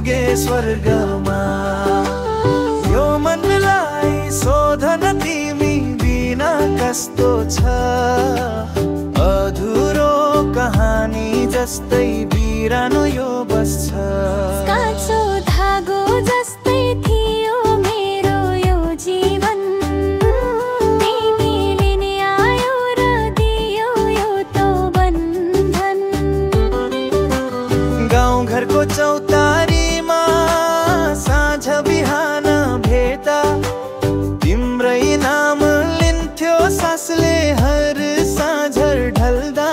पुगे स्वर्गमा। यो मनलाई सोधन तिमी बिना कस्तो छ, अधुरो कहानी जस्तै बिरानो यो बस्छ। काँचो धागो जस्तै थियो मेरो यो जीवन, तिमीले नि आयो र दियो यो त बन्धन। गाउँ घरको चौतारीमा साँझ बिहान भेट्दा तिम्रै नाम लिन्थ्यो सासले हर साँझ ढल्दा।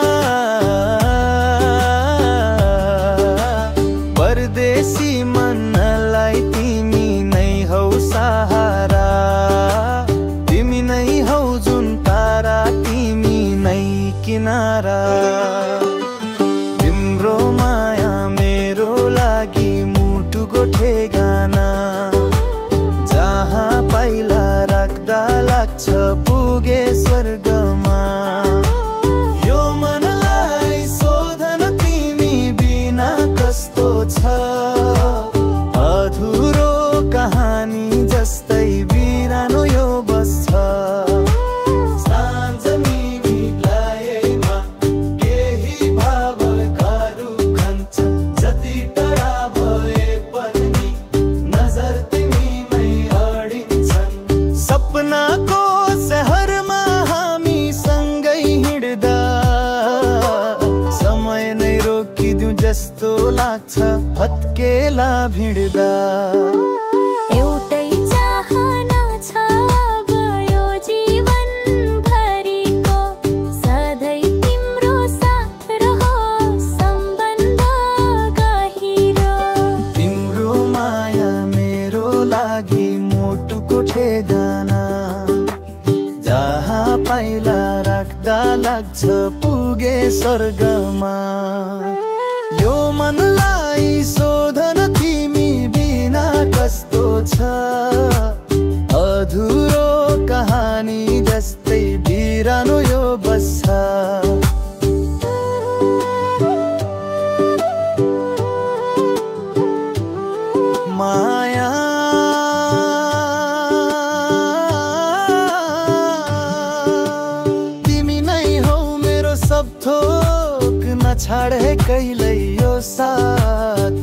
परदेशी मनलाई तिमी नै हौ सहारा, तिमी नै हौ जुन तारा, तिमी नै किनारा। तिम्रो माया मेरो लागि मुटुको ठेगाना, जहाँ पाइला राख्दा लाग्छ पुगे स्वर्गमा। यो मनलाई सोधन तिमी बिना कस्तो छ, अधुरो कहानी जस्तै बिरानो यो बस्छ। साँझ मिलाएमा केही भावहरू खन्छ, जति टाढा भए पनि नजर तिमीमै अडिन्छन्। सपनाको शहरमा हामी सँगै हिँड्दा समय नै रोकिदिउँ जस्तो लाग्छ हत्केला भिड्दा। एउटै चाहना छ अब यो जीवन भरिको, सधैँ तिम्रो साथ रहोस् सम्बन्ध गहिरो। तिम्रो माया मेरो लागि मुटुको ठेगाना, जहाँ पाइला राख्दा लाग्छ पुगे स्वर्गमा। यो मनलाई सोधन तिमी बिना कस्तो छ, अधुरो कहानी जस्तै बिरानो यो बस्छ। माया तिमी नै हौ मेरो सब थोक, नछाडे कहिल्यै यो साथ।